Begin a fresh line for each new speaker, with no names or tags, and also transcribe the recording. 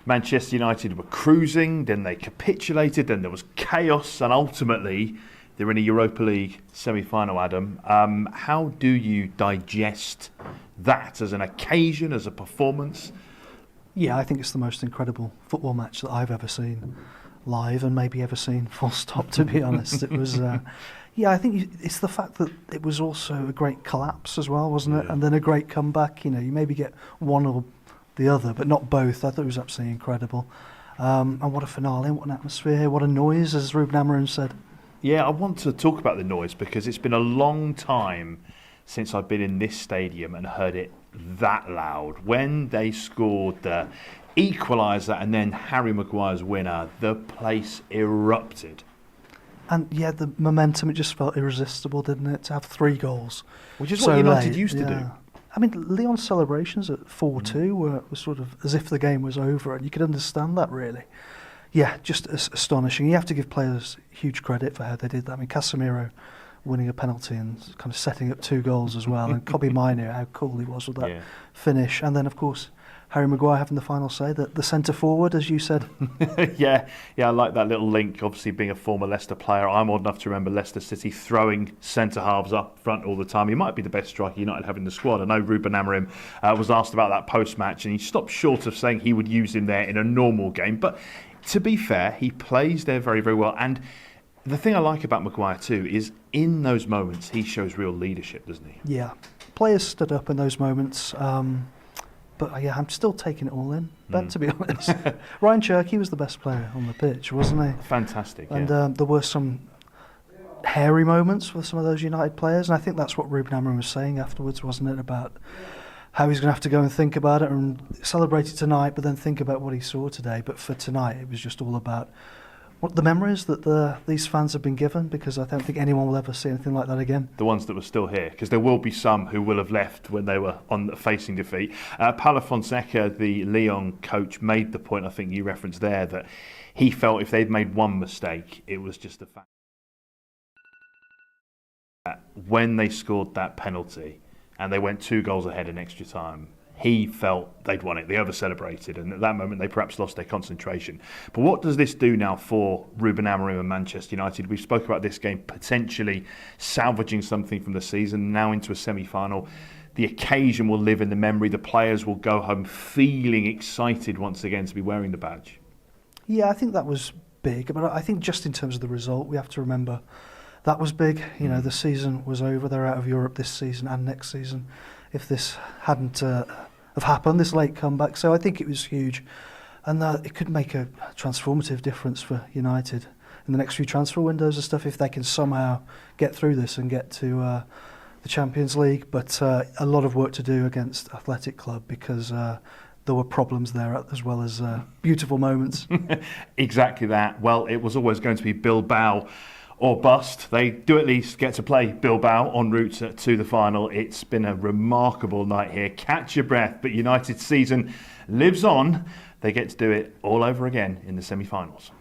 Manchester United were cruising, then they capitulated, then there was chaos, and ultimately they're in a Europa League semi-final, Adam. How do you digest that as an occasion, as a performance?
Yeah, I think it's the most incredible football match that I've ever seen live, and maybe ever seen full stop, to be honest. It was, I think it's the fact that it was also a great collapse as well, wasn't it?
Yeah.
And then a great comeback. You maybe get one or the other, but not both. I thought it was absolutely incredible. And what a finale, what an atmosphere, what a noise, as Ruben Amorim said.
Yeah, I want to talk about the noise because it's been a long time since I've been in this stadium and heard it that loud. When they scored the equaliser and then Harry Maguire's winner, the place erupted.
And yeah, the momentum, it just felt irresistible, didn't it? To have 3 goals.
Which is
so
what United
late,
used to do.
I mean, Lyon's celebrations at 4-2 were sort of as if the game was over, and you could understand that, really. Yeah, just astonishing. You have to give players huge credit for how they did that. I mean, Casemiro winning a penalty and kind of setting up 2 goals as well, and Kobbie Mainoo, how cool he was with that finish. And then, of course, Harry Maguire having the final say, the centre forward, as you said.
yeah, I like that little link. Obviously, being a former Leicester player, I'm old enough to remember Leicester City throwing centre halves up front all the time. He might be the best striker United have in the squad. I know Ruben Amorim was asked about that post-match, and he stopped short of saying he would use him there in a normal game. But to be fair, he plays there very, very well. And the thing I like about Maguire too is in those moments he shows real leadership, doesn't he?
Yeah, players stood up in those moments. But yeah, I'm still taking it all in, Ben, to be honest. Ryan Cherky was the best player on the pitch, wasn't he?
Fantastic,
and there were some hairy moments with some of those United players, and I think that's what Ruben Amorim was saying afterwards, wasn't it, about how he's going to have to go and think about it and celebrate it tonight, but then think about what he saw today. But for tonight, it was just all about what the memories that these fans have been given, because I don't think anyone will ever see anything like that again.
The ones that were still here, because there will be some who will have left when they were facing defeat. Paulo Fonseca, the Lyon coach, made the point, I think you referenced there, that he felt if they'd made one mistake, it was just the fact that when they scored that penalty and they went 2 goals ahead in extra time, he felt they'd won it. They over-celebrated, and at that moment they perhaps lost their concentration. But what does this do now for Ruben Amorim and Manchester United? We've spoken about this game potentially salvaging something from the season, now into a semi-final. The occasion will live in the memory. The players will go home feeling excited once again to be wearing the badge.
Yeah, I think that was big. But I think just in terms of the result, we have to remember that was big. You know, the season was over. They're out of Europe this season and next season. If this hadn't have happened, this late comeback. So I think it was huge. And it could make a transformative difference for United in the next few transfer windows and stuff, if they can somehow get through this and get to the Champions League. But a lot of work to do against Athletic Club, because there were problems there as well as beautiful moments.
Exactly that. Well, it was always going to be Bilbao or bust. They do at least get to play Bilbao en route to the final. It's been a remarkable night here. Catch your breath, but United's season lives on. They get to do it all over again in the semi-finals.